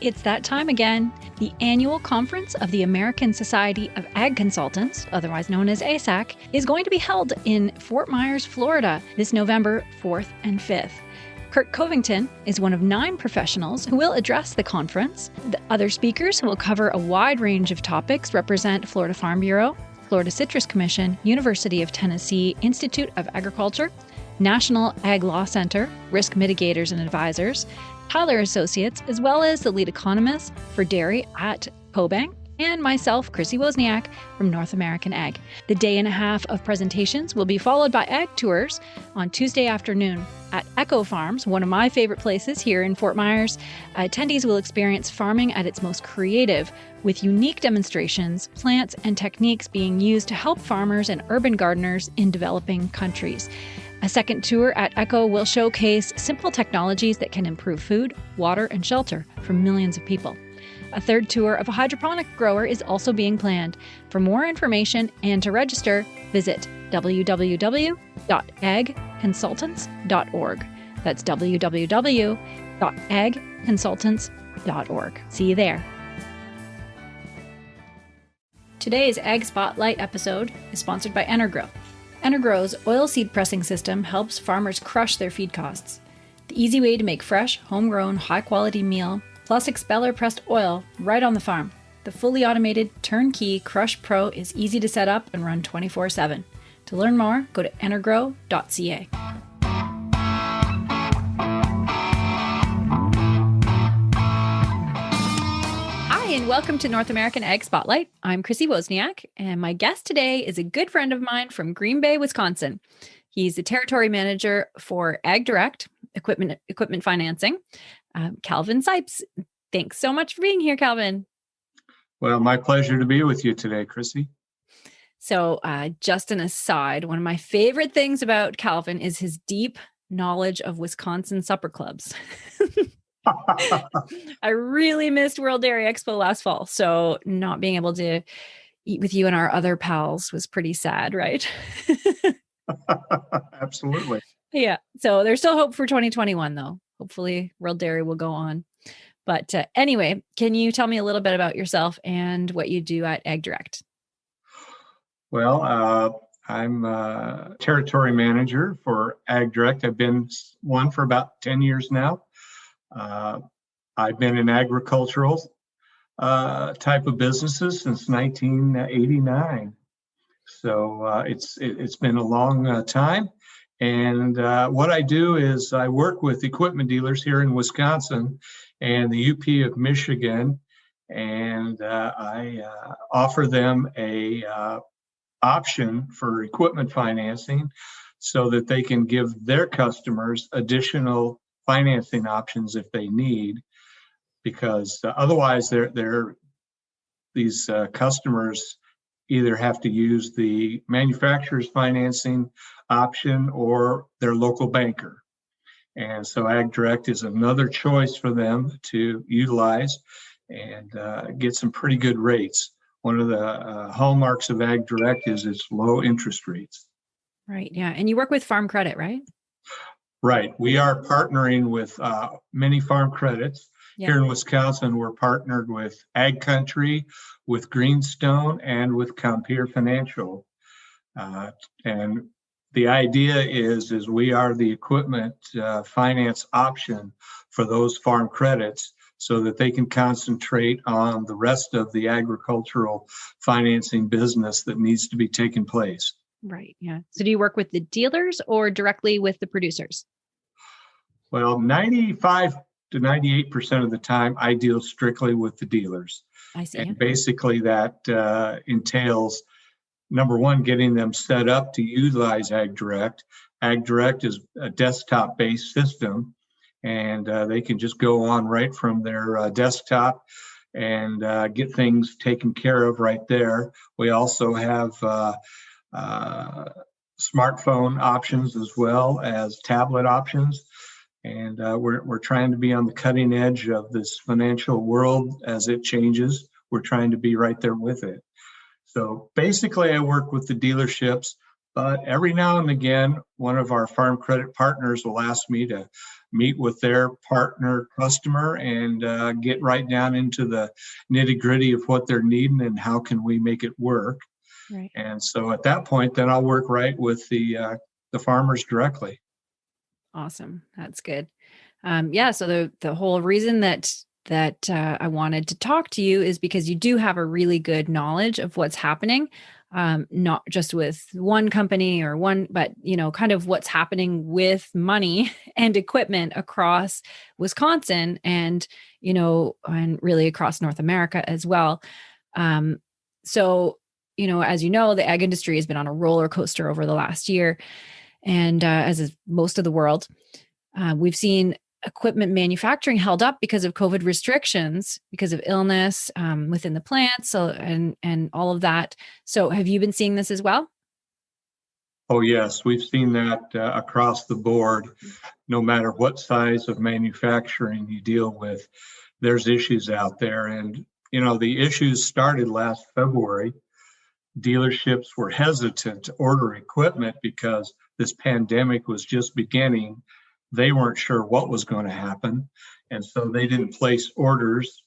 It's that time again. The annual conference of the American Society of Ag Consultants, otherwise known as ASAC, is going to be held in Fort Myers, Florida, this November 4th and 5th. Kurt Covington is one of 9 professionals who will address the conference. The other speakers who will cover a wide range of topics represent Florida Farm Bureau, Florida Citrus Commission, University of Tennessee Institute of Agriculture, National Ag Law Center, Risk Mitigators and Advisors, Tyler Associates, as well as the lead economist for dairy at CoBank, and myself, Chrissy Wozniak from North American Ag. The day and a half of presentations will be followed by ag tours on Tuesday afternoon at Echo Farms, one of my favorite places here in Fort Myers. Attendees will experience farming at its most creative, with unique demonstrations, plants, and techniques being used to help farmers and urban gardeners in developing countries. A second tour at Echo will showcase simple technologies that can improve food, water, and shelter for millions of people. A third tour of a hydroponic grower is also being planned. For more information and to register, visit www.agconsultants.org. That's www.agconsultants.org. See you there. Today's Ag Spotlight episode is sponsored by Energrow. Energrow's oilseed pressing system helps farmers crush their feed costs. The easy way to make fresh, homegrown, high-quality meal, plus expeller pressed oil right on the farm. The fully automated turnkey Crush Pro is easy to set up and run 24/7. To learn more, go to energrow.ca. And welcome to North American Ag Spotlight. I'm Chrissy Wozniak, and my guest today is a good friend of mine from Green Bay, Wisconsin. He's the territory manager for Ag Direct equipment financing, Calvin Sipes. Thanks so much for being here, Calvin. Well, my pleasure to be with you today, Chrissy. So just an aside, one of my favorite things about Calvin is his deep knowledge of Wisconsin supper clubs. I really missed World Dairy Expo last fall, so not being able to eat with you and our other pals was pretty sad, right? Absolutely. Yeah. So there's still hope for 2021, though. Hopefully World Dairy will go on. But anyway, can you tell me a little bit about yourself and what you do at Ag Direct? Well, I'm a territory manager for Ag Direct. I've been one for about 10 years now. I've been in agricultural type of businesses since 1989. So it's been a long time. And what I do is I work with equipment dealers here in Wisconsin and the UP of Michigan, and I offer them a option for equipment financing so that they can give their customers additional financing options if they need, because otherwise these customers either have to use the manufacturer's financing option or their local banker. And so Ag Direct is another choice for them to utilize and get some pretty good rates. One of the hallmarks of Ag Direct is its low interest rates. Right. Yeah. And you work with Farm Credit, right? Right. We are partnering with many farm credits. Yeah. Here in Wisconsin, we're partnered with Ag Country, with Greenstone, and with Compeer Financial. And the idea is we are the equipment finance option for those farm credits so that they can concentrate on the rest of the agricultural financing business that needs to be taking place. Right. Yeah. So do you work with the dealers or directly with the producers? Well, 95 to 98% of the time, I deal strictly with the dealers. I see. And basically that entails, number one, getting them set up to utilize Ag Direct. Ag Direct is a desktop-based system, and they can just go on right from their desktop and get things taken care of right there. We also have smartphone options as well as tablet options. And we're trying to be on the cutting edge of this financial world as it changes. We're trying to be right there with it. So basically, I work with the dealerships But every now and again, one of our farm credit partners will ask me to meet with their partner customer and get right down into the nitty gritty of what they're needing and how can we make it work. Right. And so at that point, then I'll work right with the farmers directly. Awesome. That's good. Yeah. So the whole reason that I wanted to talk to you is because you do have a really good knowledge of what's happening, not just with one company or one, but kind of what's happening with money and equipment across Wisconsin and and really across North America as well. So as you know, the ag industry has been on a roller coaster over the last year, and as is most of the world. We've seen equipment manufacturing held up because of COVID restrictions, because of illness within the plants, and all of that. So, have you been seeing this as well? Oh, yes, we've seen that across the board. No matter what size of manufacturing you deal with, there's issues out there. And, the issues started last February. Dealerships were hesitant to order equipment because this pandemic was just beginning. They weren't sure what was going to happen. And so they didn't place orders.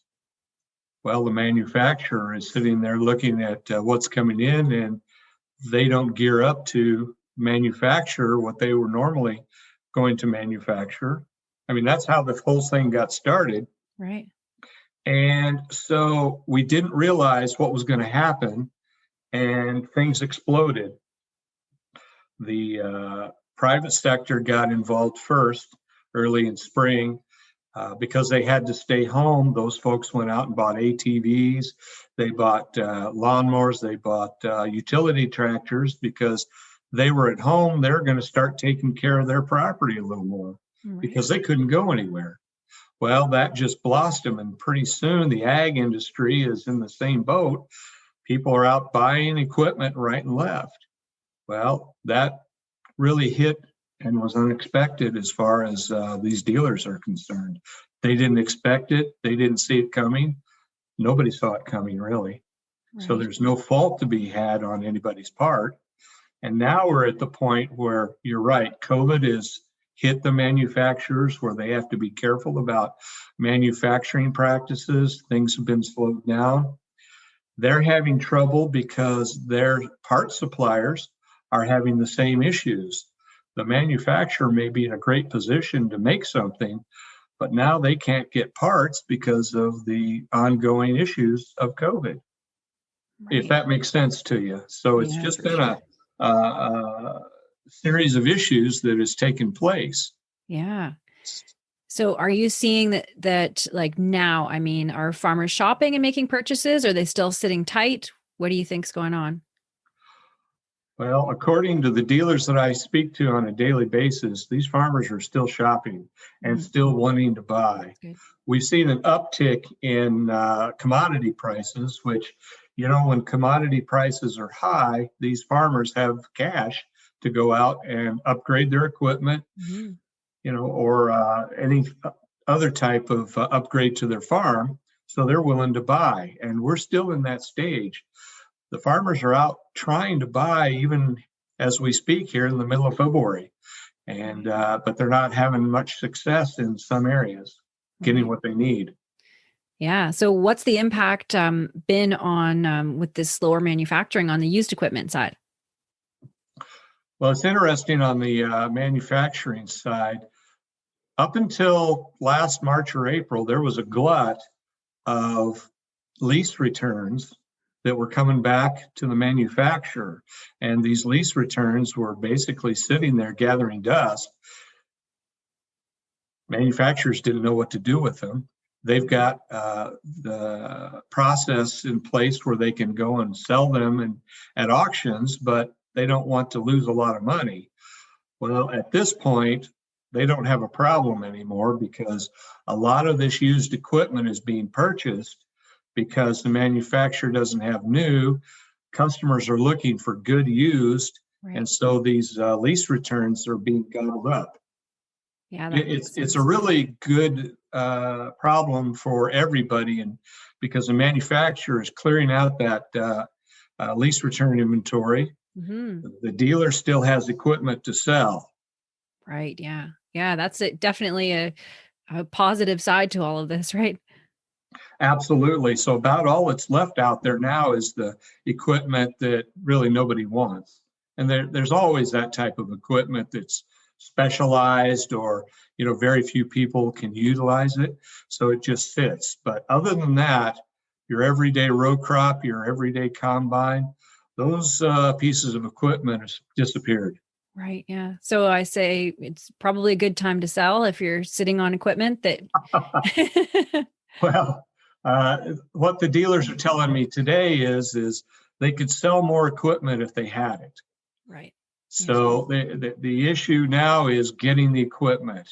Well, the manufacturer is sitting there looking at what's coming in, and they don't gear up to manufacture what they were normally going to manufacture. I mean, that's how the whole thing got started. Right. And so we didn't realize what was going to happen, and things exploded. The private sector got involved first early in spring because they had to stay home. Those folks went out and bought ATVs. They bought lawnmowers. They bought utility tractors because they were at home. They're going to start taking care of their property a little more because they couldn't go anywhere. Well, that just blossomed, and pretty soon the ag industry is in the same boat. People are out buying equipment right and left. Well, that really hit and was unexpected as far as these dealers are concerned. They didn't expect it. They didn't see it coming. Nobody saw it coming, really. Right. So there's no fault to be had on anybody's part. And now we're at the point where you're right. COVID has hit the manufacturers where they have to be careful about manufacturing practices. Things have been slowed down. They're having trouble because their part suppliers are having the same issues. The manufacturer may be in a great position to make something, but now they can't get parts because of the ongoing issues of COVID, if that makes sense to you. So it's just been a series of issues that has taken place. Yeah. So are you seeing that like now, I mean, are farmers shopping and making purchases? Are they still sitting tight? What do you think's going on? Well, according to the dealers that I speak to on a daily basis, these farmers are still shopping and still wanting to buy. We've seen an uptick in commodity prices, which, when commodity prices are high, these farmers have cash to go out and upgrade their equipment, or any other type of upgrade to their farm. So they're willing to buy. And we're still in that stage. The farmers are out trying to buy even as we speak here in the middle of February, and but they're not having much success in some areas getting what they need. Yeah. So what's the impact been on with this slower manufacturing on the used equipment side? Well, it's interesting on the manufacturing side. Up until last March or April, there was a glut of lease returns that were coming back to the manufacturer. And these lease returns were basically sitting there gathering dust. Manufacturers didn't know what to do with them. They've got the process in place where they can go and sell them at auctions, but they don't want to lose a lot of money. Well, at this point, they don't have a problem anymore because a lot of this used equipment is being purchased because the manufacturer doesn't have new. Customers are looking for good used, and so these lease returns are being gobbled up. Yeah, it's a really good problem for everybody, and because the manufacturer is clearing out that lease return inventory, Hmm. The dealer still has equipment to sell. Right. Yeah. Yeah. That's it. Definitely a positive side to all of this, right? Absolutely. So about all that's left out there now is the equipment that really nobody wants. And there's always that type of equipment that's specialized, or, very few people can utilize it. So it just sits. But other than that, your everyday row crop, your everyday combine, those pieces of equipment have disappeared. Right. Yeah. So I say it's probably a good time to sell if you're sitting on equipment that. Well, what the dealers are telling me today is they could sell more equipment if they had it. Right. Yeah. So the issue now is getting the equipment,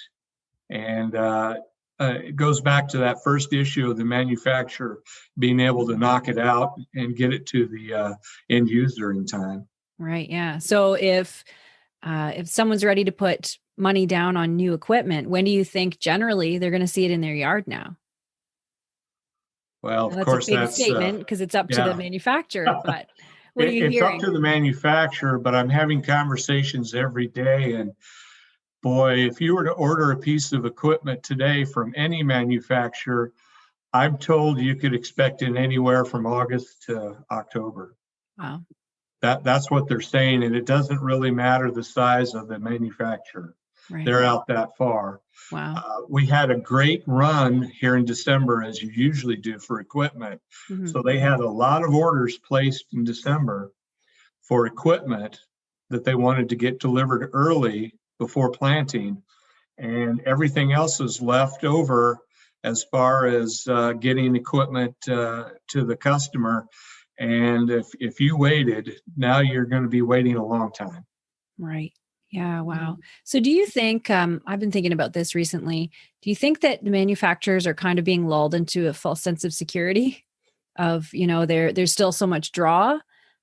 and it goes back to that first issue of the manufacturer being able to knock it out and get it to the end user in time. Right. Yeah. So if someone's ready to put money down on new equipment, when do you think generally they're going to see it in their yard now? Well, Now, of that's a course, big that's statement because it's up to the yeah. manufacturer, but what are you It's up hearing? to the manufacturer, but I'm having conversations every day, and boy, if you were to order a piece of equipment today from any manufacturer, I'm told you could expect it anywhere from August to October. Wow. That's what they're saying, and it doesn't really matter the size of the manufacturer. Right. They're out that far. Wow. We had a great run here in December, as you usually do for equipment. Mhm. So they had a lot of orders placed in December for equipment that they wanted to get delivered early before planting, and everything else is left over as far as getting equipment to the customer. And if you waited, now you're going to be waiting a long time. Right. Yeah. Wow. So do you think, I've been thinking about this recently. Do you think that the manufacturers are kind of being lulled into a false sense of security of, there's still so much draw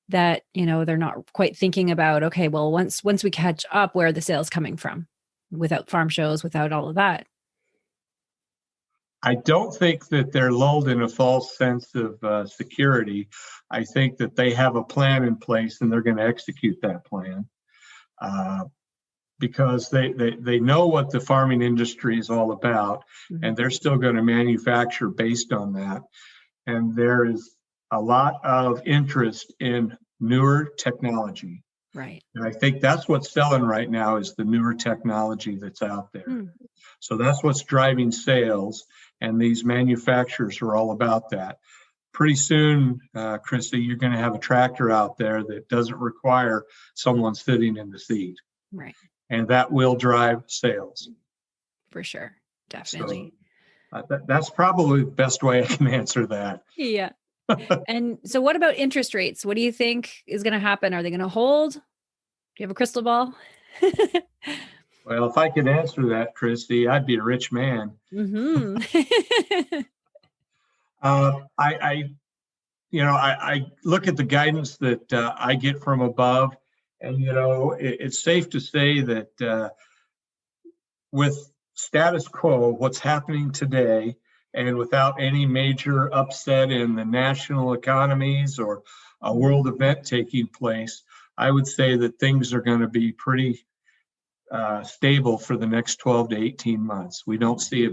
that, they're not quite thinking about, okay, well, once we catch up, where are the sales coming from without farm shows, without all of that? I don't think that they're lulled in a false sense of security. I think that they have a plan in place and they're going to execute that plan. Because they know what the farming industry is all about, and they're still going to manufacture based on that. And there is a lot of interest in newer technology. Right. And I think that's what's selling right now is the newer technology that's out there. So that's what's driving sales, and these manufacturers are all about that. Pretty soon, Chrissy, you're going to have a tractor out there that doesn't require someone sitting in the seat. Right. And that will drive sales. For sure. Definitely. So that's probably the best way I can answer that. Yeah. And so what about interest rates? What do you think is going to happen? Are they going to hold? Do you have a crystal ball? Well, if I could answer that, Christy, I'd be a rich man. Mm-hmm. I look at the guidance that I get from above, and it's safe to say that with status quo, what's happening today, and without any major upset in the national economies or a world event taking place, I would say that things are going to be pretty stable for the next 12 to 18 months. We don't see a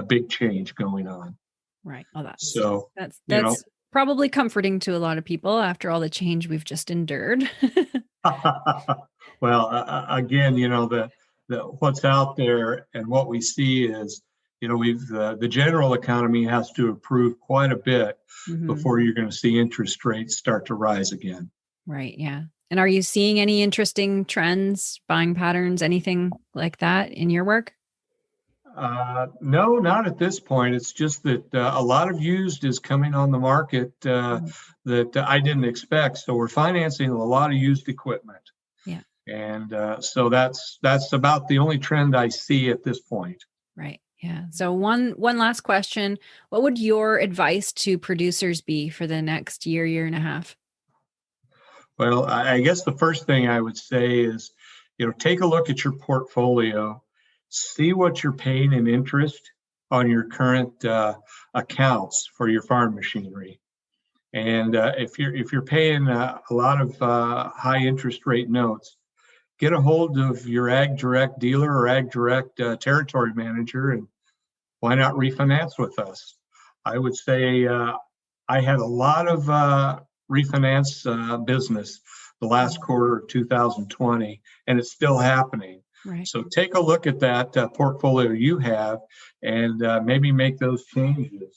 big change going on. Right. Oh, that's probably comforting to a lot of people after all the change we've just endured. Well, again, the what's out there and what we see is, the general economy has to improve quite a bit before you're going to see interest rates start to rise again. Right. Yeah. And are you seeing any interesting trends, buying patterns, anything like that in your work? No, not at this point. It's just that a lot of used is coming on the market that I didn't expect. So we're financing a lot of used equipment. Yeah. And so that's about the only trend I see at this point. Right. Yeah. So one last question. What would your advice to producers be for the next year and a half? Well, I guess the first thing I would say is, take a look at your portfolio, see what you're paying in interest on your current accounts for your farm machinery. And if you're paying a lot of high interest rate notes, get a hold of your Ag Direct dealer or Ag Direct territory manager, and why not refinance with us? I would say I had a lot of refinance business the last quarter of 2020, and it's still happening. Right. So take a look at that portfolio you have, and maybe make those changes.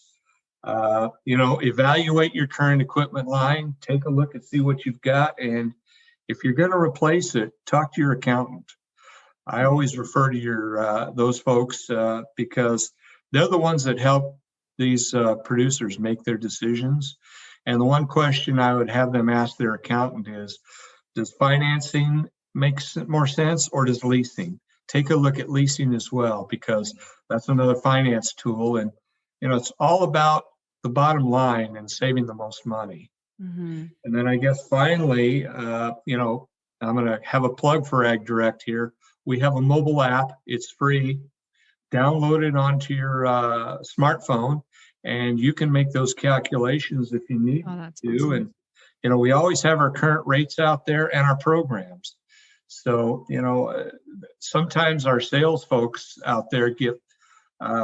Evaluate your current equipment line, take a look and see what you've got. And if you're going to replace it, talk to your accountant. I always refer to those folks because they're the ones that help these producers make their decisions. And the one question I would have them ask their accountant is, does financing make more sense, or does leasing? Take a look at leasing as well, because that's another finance tool. And, it's all about the bottom line and saving the most money. Mm-hmm. And then I guess finally, I'm going to have a plug for Ag Direct here. We have a mobile app. It's free. Download it onto your smartphone, and you can make those calculations if you need to. Awesome. And, we always have our current rates out there and our programs. So, sometimes our sales folks out there get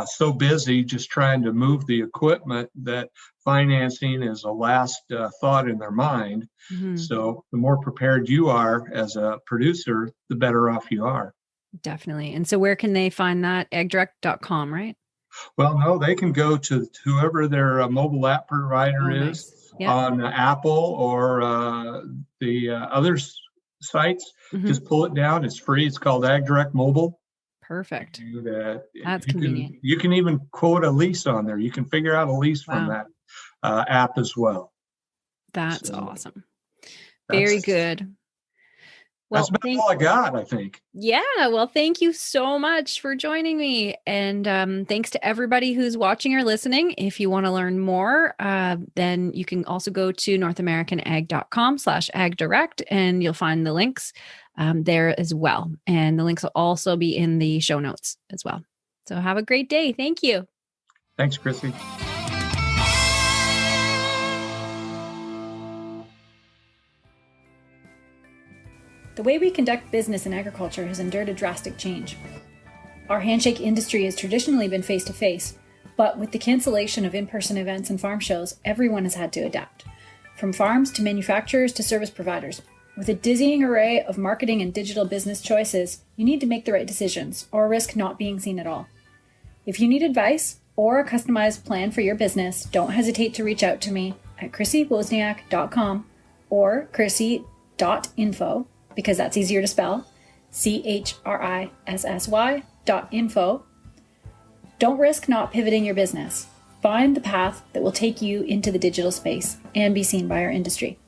so busy just trying to move the equipment that financing is a last thought in their mind. Mm-hmm. So the more prepared you are as a producer, the better off you are. Definitely. And so where can they find that? agdirect.com, right? Well, no, they can go to whoever their mobile app provider is on Apple or the other sites. Mm-hmm. Just pull it down. It's free. It's called Ag Direct Mobile. Perfect. That's convenient. You can even quote a lease on there. You can figure out a lease from that app as well. That's awesome. Very good. Well, that's about all I got, I think. Yeah. Well, thank you so much for joining me. And thanks to everybody who's watching or listening. If you want to learn more, then you can also go to northamericanag.com/agdirect, and you'll find the links there as well. And the links will also be in the show notes as well. So have a great day. Thank you. Thanks, Chrissy. The way we conduct business in agriculture has endured a drastic change. Our handshake industry has traditionally been face-to-face, but with the cancellation of in-person events and farm shows, everyone has had to adapt. From farms to manufacturers to service providers. With a dizzying array of marketing and digital business choices, you need to make the right decisions or risk not being seen at all. If you need advice or a customized plan for your business, don't hesitate to reach out to me at chrissywozniak.com or chrissy.info, because that's easier to spell, CHRISSY.info. Don't risk not pivoting your business. Find the path that will take you into the digital space and be seen by our industry.